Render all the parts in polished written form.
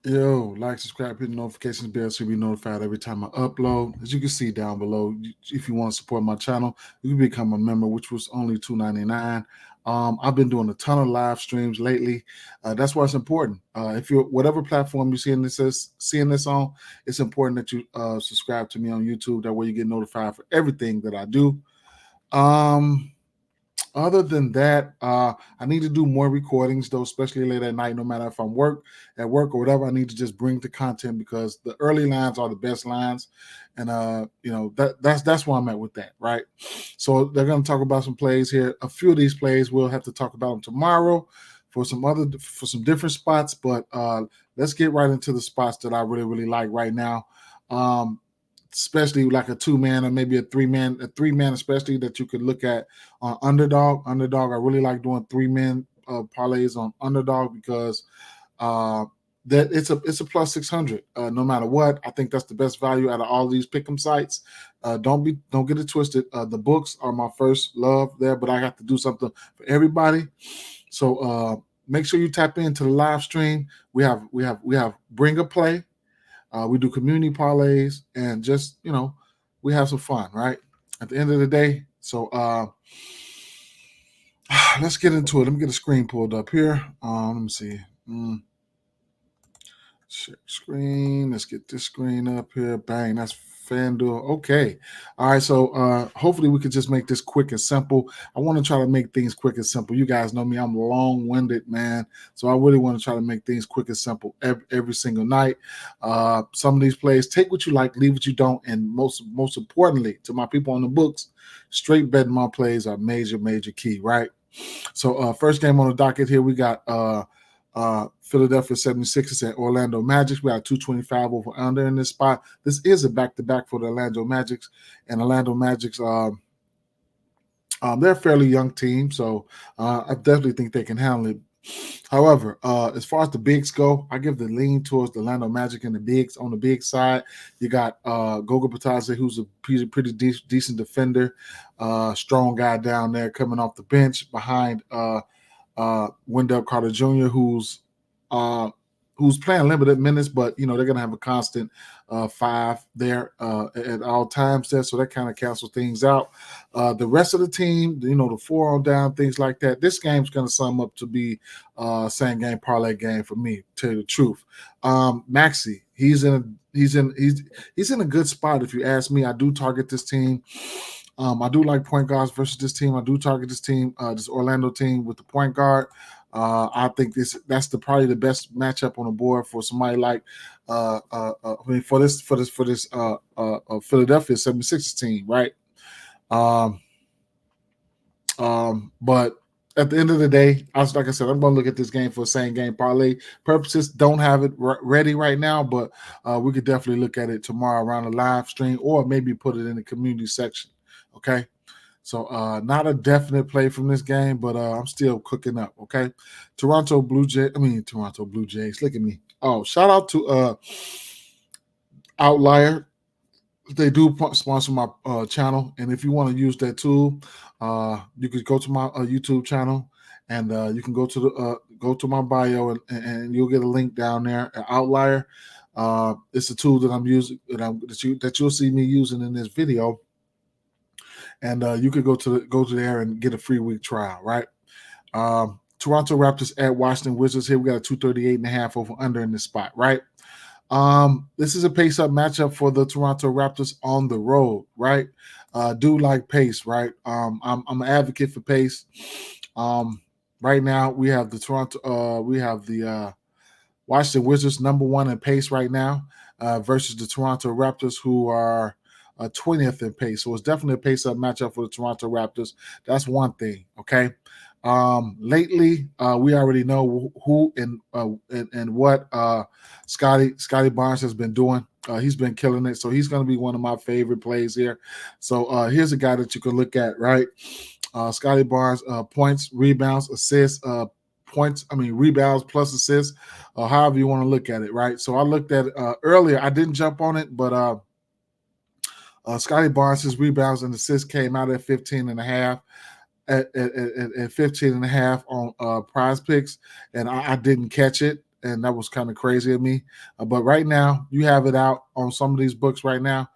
Yo, like, subscribe, hit the notifications bell so you'll be notified every time I upload. As you can see down below, if you want to support my channel, you can become a member, which was only $2.99. I've been doing a ton of live streams lately. That's why it's important. If you're whatever platform you're seeing this on, it's important that you subscribe to me on YouTube. That way you get notified for everything that I do. Um, Other than that, I need to do more recordings though, especially late at night. No matter if I'm at work or whatever, I need to just bring the content because the early lines are the best lines, and that's where I'm at with that, right? So they're going to talk about some plays here. A few of these plays we'll have to talk about them tomorrow for some different spots, but let's get right into the spots that I really like right now. Um, Especially like a 2-man or maybe a 3-man, especially that you could look at on underdog. Underdog, I really like doing 3-man parlays on underdog because uh, that it's a plus 600 no matter what. I think that's the best value out of all these pick'em sites. Don't get it twisted. The books are my first love there, but I have to do something for everybody. So make sure you tap into the live stream. We have bring a play. We do community parlays and just, we have some fun, right? At the end of the day. So let's get into it. Let me get a screen pulled up here. Let me see. Share screen. Let's get this screen up here. Bang. That's FanDuel. Okay. All right. So hopefully we can just make this quick and simple. I want to try to make things quick and simple. You guys know me. I'm long-winded, man. So I really want to try to make things quick and simple every single night. Some of these plays, take what you like, leave what you don't, and most importantly, to my people on the books, straight betting my plays are major key, right? So first game on the docket here, we got Philadelphia 76ers and Orlando Magic. We got 225 over under in this spot. This is a back-to-back for the Orlando Magics. And Orlando Magics, they're a fairly young team, so I definitely think they can handle it. However, as far as the bigs go, I give the lean towards the Orlando Magic and the bigs. On the big side, you got Goga Batadze, who's a pretty decent defender, strong guy down there coming off the bench behind Wendell Carter Jr., uh, who's playing limited minutes, but they're going to have a constant 5 there at all times there, so that kind of cancels things out. The rest of the team, the 4 on down, things like that. This game's going to sum up to be same game parlay game for me. To tell you the truth, Maxi, he's in a good spot if you ask me. I do target this team. I do like point guards versus this team. I do target this team, this Orlando team with the point guard. I think that's probably the best matchup on the board for somebody like for this Philadelphia 76ers team, right? Um, but at the end of the day, like I said, I'm going to look at this game for same game parlay purposes. Don't have it ready right now, but we could definitely look at it tomorrow around the live stream, or maybe put it in the community section. Okay. So not a definite play from this game, but I'm still cooking up. Okay. Toronto Blue Jays. Look at me. Oh, shout out to Outlier. They do sponsor my channel, and if you want to use that tool, you could go to my YouTube channel, and you can go to my bio, and you'll get a link down there. Outlier. It's a tool that I'm using that you'll see me using in this video, and you could go to there and get a free week trial, right? Toronto Raptors at Washington Wizards. Here we got a 238.5 over under in this spot, right? This is a pace up matchup for the Toronto Raptors on the road, right? Do like pace, right? I'm an advocate for pace. Right now we have the Washington Wizards number 1 in pace right now versus the Toronto Raptors, who are 20th in pace. So it's definitely a pace up matchup for the Toronto Raptors. That's one thing. Okay. Lately, we already know who and what Scotty Barnes has been doing. He's been killing it, so he's going to be one of my favorite plays here. So here's a guy that you can look at, right? Scotty Barnes, points, rebounds, assists, rebounds plus assists, however you want to look at it, right? So I looked at it earlier. I didn't jump on it, but Scotty Barnes' rebounds and assists came out at 15 and a half. At 15 and a half on PrizePicks, and I didn't catch it. and that was kind of crazy of me. But right now, you have it out on some of these books right now.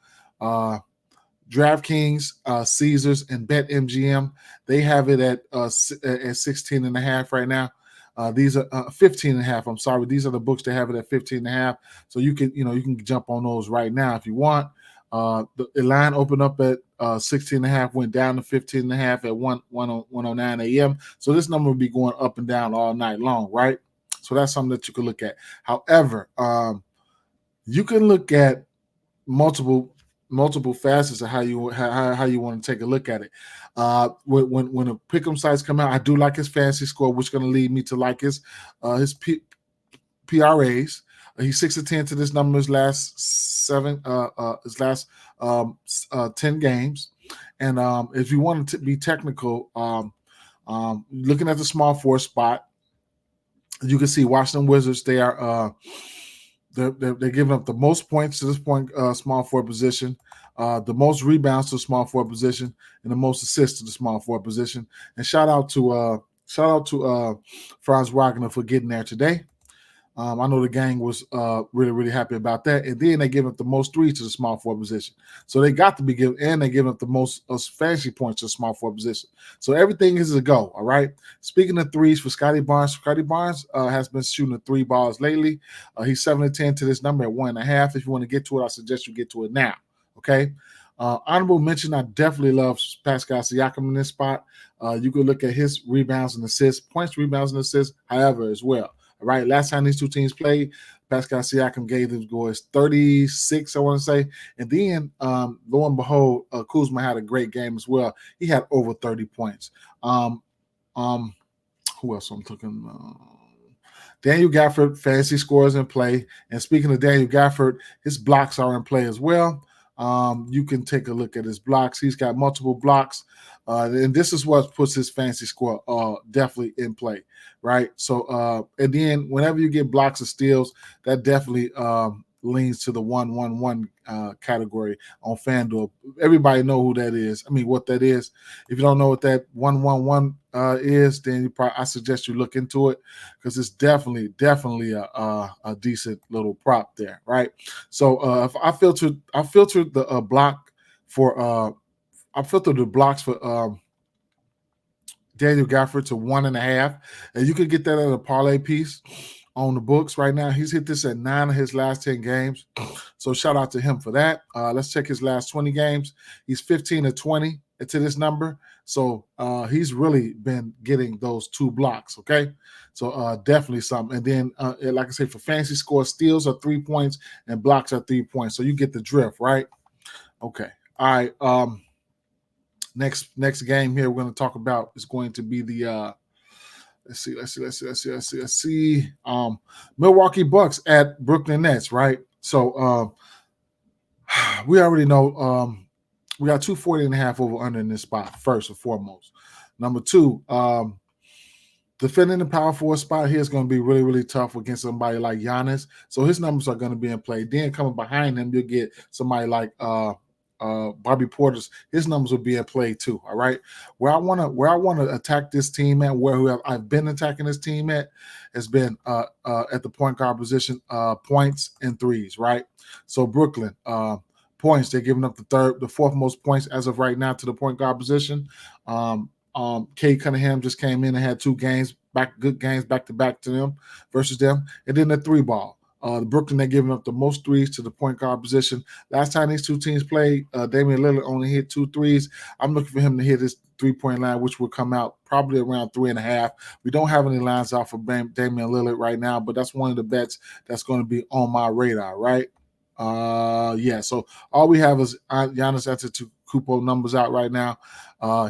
DraftKings, Caesars, and BetMGM, they have it at 16 and a half right now. These are 15 and a half. I'm sorry. These are the books that have it at 15 and a half. So you can jump on those right now if you want. The line opened up at 16 and a half, went down to 15 and a half at 1:09 a.m. So this number will be going up and down all night long, right? So that's something that you can look at. However, you can look at multiple facets of how you want to take a look at it. When a pick'em sites come out, I do like his fantasy score, which is going to lead me to like his PRAs. He's 6-10 to this number his last 10 games. And if you want to be technical, looking at the small forward spot, you can see Washington Wizards. They are they're giving up the most points to this point small forward position, the most rebounds to the small forward position, and the most assists to the small forward position. And shout out to Franz Wagner for getting there today. I know the gang was really, really happy about that. And then they give up the most threes to the small forward position. So they got to be given, and they give up the most fantasy points to the small forward position. So everything is a go, all right? Speaking of threes for Scotty Barnes has been shooting the 3 balls lately. He's 7-10 to this number at 1.5. If you want to get to it, I suggest you get to it now, okay? Honorable mention, I definitely love Pascal Siakam in this spot. You can look at his rebounds and assists, points, rebounds, and assists, however, as well. All right, last time these two teams played, Pascal Siakam gave them boys 36, I want to say. And then, lo and behold, Kuzma had a great game as well. He had over 30 points. Who else I'm talking? Daniel Gafford, fantasy scores in play. And speaking of Daniel Gafford, his blocks are in play as well. You can take a look at his blocks. He's got multiple blocks. And this is what puts his fantasy score definitely in play, right? So, and then whenever you get blocks or steals, that definitely leans to the 1-1-1 category on FanDuel. Everybody know who that is. I mean, what that is. If you don't know what that 1-1-1 is, then I suggest you look into it because it's definitely a decent little prop there, right? So if I filtered the block for I filtered the blocks for Daniel Gafford to 1.5, and you could get that at a parlay piece on the books right now. He's hit this at 9 of his last 10 games, so shout out to him for that. Let's check his last 20 games. He's 15-20 to this number, so he's really been getting those 2 blocks. Okay, so definitely something. And then, like I say, for fantasy score, steals are 3 points and blocks are 3 points. So you get the drift, right? Okay, all right. Next game here we're going to talk about is going to be the let's see Milwaukee Bucks at Brooklyn Nets, right? So we already know we got 240.5 over under in this spot, first and foremost. Number 2, defending the power forward spot here is going to be really, really tough against somebody like Giannis. So his numbers are going to be in play. Then coming behind him, you'll get somebody like Bobby Porter's. His numbers will be in play too. All right. Where I want to attack this team at, I've been attacking this team at, has been at the point guard position, points and threes. Right. So Brooklyn, points, they're giving up the 4th most points as of right now to the point guard position. Kate Cunningham just came in and had 2 good games back to back to them versus them, and then the 3 ball. The Brooklyn, they're giving up the most threes to the point guard position. Last time these 2 teams played, Damian Lillard only hit 2 threes. I'm looking for him to hit his 3-point line, which will come out probably around 3.5. We don't have any lines out for Damian Lillard right now, but that's one of the bets that's going to be on my radar, right? Yeah, so all we have is Giannis Antetokounmpo numbers out right now.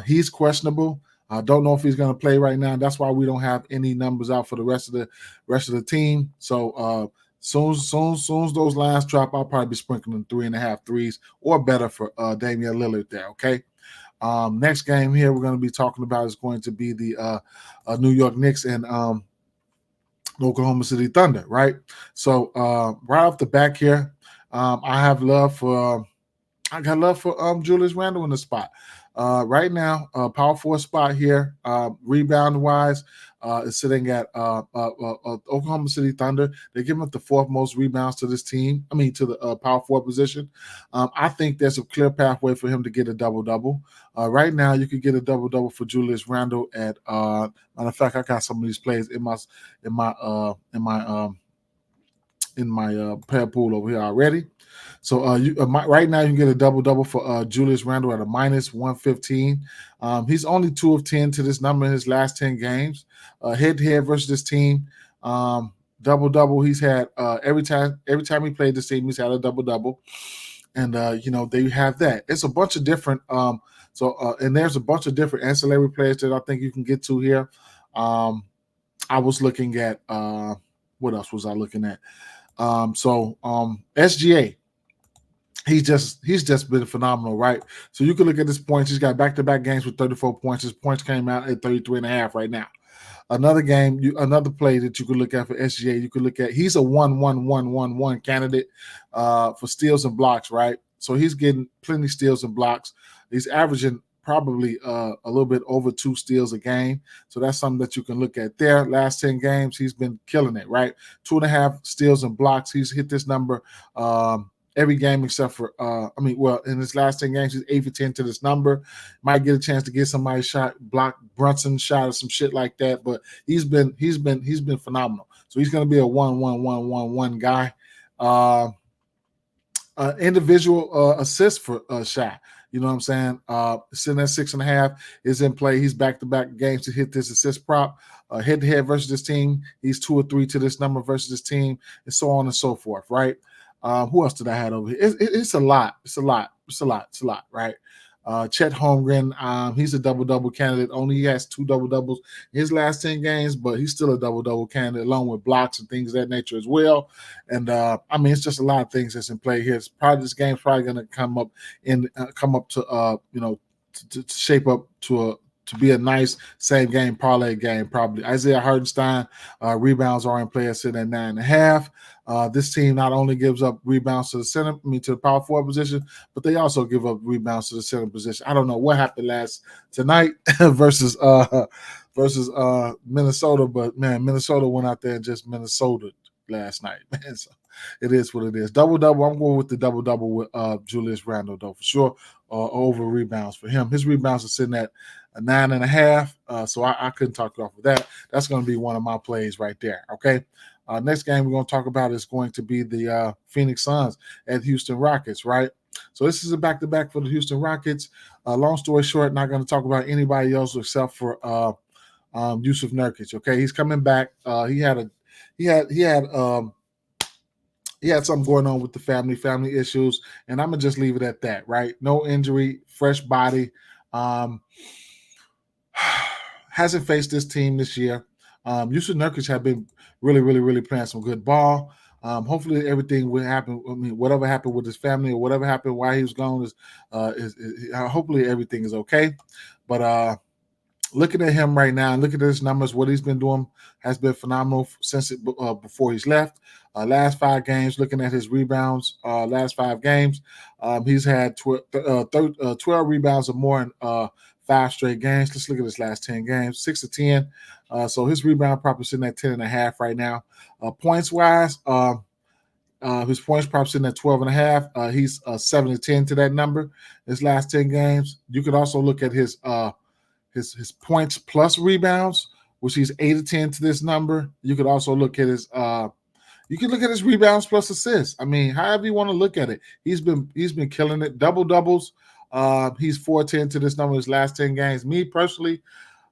He's questionable. I don't know if he's going to play right now. That's why we don't have any numbers out for the rest of the team. So soon as those lines drop, I'll probably be sprinkling 3.5 threes or better for Damian Lillard there. Okay. Next game here we're going to be talking about is going to be the New York Knicks and Oklahoma City Thunder. Right. So right off the back here, I got love for Julius Randle in the spot. Right now, power forward spot here, rebound wise, is sitting at Oklahoma City Thunder. They give up the fourth most rebounds to this team. I mean, to the power forward position. I think there's a clear pathway for him to get a double double. Right now, you could get a double double for Julius Randle at. Matter of fact, I got some of these plays in my in my pair pool over here already. So right now you can get a double double for Julius Randle at a -115. He's only 2 of 10 to this number in his last 10 games. Head to head versus this team, double double. He's had every time he played this team, he's had a double double, and there you have that. It's a bunch of different and there's a bunch of different ancillary players that I think you can get to here. I was looking at what else was I looking at? SGA, he's just been phenomenal, right? So you can look at his points. He's got back-to-back games with 34 points. His points came out at 33.5 right now. Another play that you could look at for SGA, you could look at, he's a 1-1-1-1-1 candidate for steals and blocks, right? So he's getting plenty of steals and blocks. He's averaging probably a little bit over 2 steals a game. So that's something that you can look at there. Last 10 games, he's been killing it, right? 2.5 steals and blocks. He's hit this number every game except for in his last 10 games, he's 8 for 10 to this number. Might get a chance to get somebody shot, block Brunson shot or some shit like that, but he's been phenomenal. So he's going to be a 1-1-1-1-1 guy. Individual assist for Shaq. You know what I'm saying? Sitting at 6.5 is in play. He's back-to-back games to hit this assist prop. Head-to-head versus this team, he's 2 or 3 to this number versus this team, and so on and so forth, right? Who else did I have over here? It's a lot. It's a lot, right? Chet Holmgren, he's a double-double candidate. Only he has 2 double-doubles in his last 10 games, but he's still a double-double candidate along with blocks and things of that nature as well. And it's just a lot of things that's in play here. This game's probably going to come up to to shape up to be a nice same game parlay game. Probably Isaiah Hartenstein rebounds are in play sitting at 9.5. This team not only gives up rebounds to the center, to the power forward position, but they also give up rebounds to the center position. I don't know what happened tonight versus Minnesota, but man, Minnesota went out there and just Minnesota last night, man. So it is what it is. Double-double. I'm going with the double-double with Julius Randle, though, for sure. Over rebounds for him. His rebounds are sitting at a 9.5. So I couldn't talk off of that. That's going to be one of my plays right there. Okay. Next game we're going to talk about is going to be the Phoenix Suns at Houston Rockets, right? So this is a back-to-back for the Houston Rockets. Long story short, not going to talk about anybody else except for Yusuf Nurkic. Okay, he's coming back. He had something going on with the family issues, and I'm gonna just leave it at that, right? No injury, fresh body. Hasn't faced this team this year. Yusuf Nurkic have been really playing some good ball. Hopefully everything will happen. Whatever happened with his family or whatever happened while he was gone is hopefully everything is okay. But looking at him right now and looking at his numbers, what he's been doing has been phenomenal since before he's left. Last 5 games, looking at his rebounds, last 5 games, he's had 12 rebounds or more in 5 straight games. Let's look at his last 10 games, 6 of 10. So his rebound prop sitting at 10.5 right now. Points wise, his points prop sitting at 12.5. He's 7 of 10 to that number. His last 10 games. You could also look at his points plus rebounds, which he's 8 of 10 to this number. You could also look at his rebounds plus assists. However you want to look at it, he's been killing it. Double doubles. He's 4-10 to this number his last 10 games. Me personally,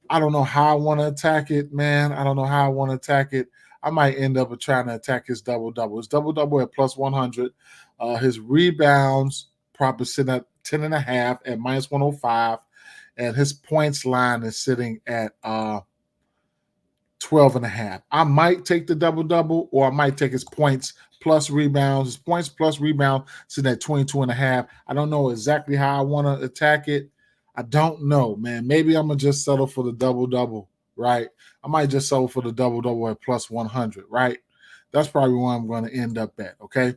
I don't know how I want to attack it, man. I don't know how I want to attack it. I might end up trying to attack his double double. His double double at plus 100. His rebounds probably sitting at 10.5 at -105. And his points line is sitting at 12.5. I might take the double-double, or I might take his points plus rebounds. His points plus rebound sitting at 22.5. I don't know exactly how I want to attack it. I don't know, man. Maybe I'm going to just settle for the double-double, right? I might just settle for the double-double at plus 100, right? That's probably where I'm going to end up at, okay?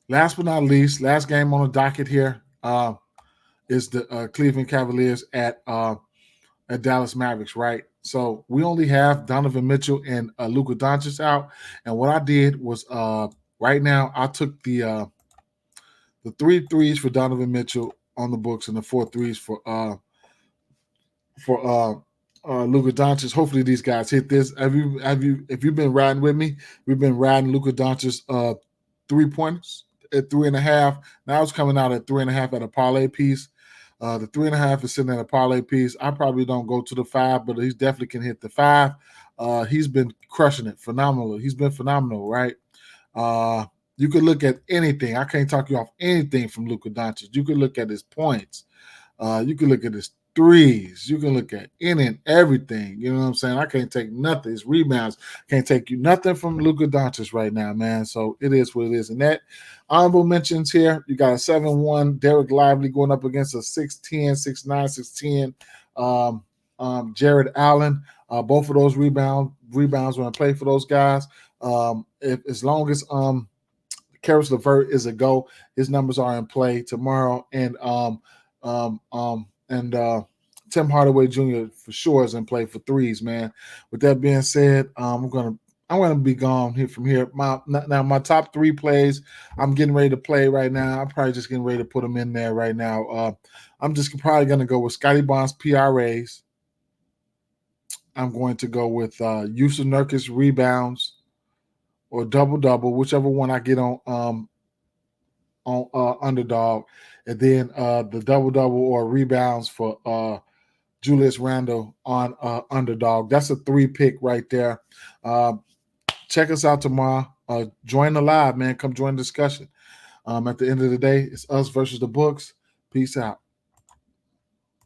Last but not least, last game on the docket here. is the Cleveland Cavaliers at Dallas Mavericks, right? So we only have Donovan Mitchell and Luka Doncic out. And what I did was right now I took the 3 threes for Donovan Mitchell on the books and the 4 threes for Luka Doncic. Hopefully these guys hit this. If you've been riding with me, we've been riding Luka Doncic's 3-pointers at 3.5. Now it's coming out at 3.5 at a parlay piece. The 3.5 is sitting at a parlay piece. I probably don't go to the 5, but he definitely can hit the 5. He's been crushing it, phenomenal. He's been phenomenal, right? You could look at anything. I can't talk you off anything from Luka Doncic. You could look at his points. You can look at his threes. You can look at any and everything. You know what I'm saying? I can't take nothing. His rebounds can't take you nothing from Luka Doncic right now, man. So it is what it is. And that honorable mentions here, you got a 7-1 Derek Lively going up against a 6'10", 6'9", 6'10", Jared Allen. Both of those rebounds were in play for those guys. As long as Karis LeVert is a go, his numbers are in play tomorrow. And Tim Hardaway Jr. for sure is in play for threes, man. With that being said, I'm gonna be gone here from here. My top 3 plays, I'm getting ready to play right now. I'm probably just getting ready to put them in there right now. I'm just probably gonna go with Scotty Barnes PRAs. I'm going to go with Yusuf Nurkic rebounds or double, whichever one I get on underdog, and then the double or rebounds for Julius Randle on underdog. That's a 3-pick right there. Check us out tomorrow. Join the live, man. Come join the discussion. At the end of the day, it's us versus the books. Peace out.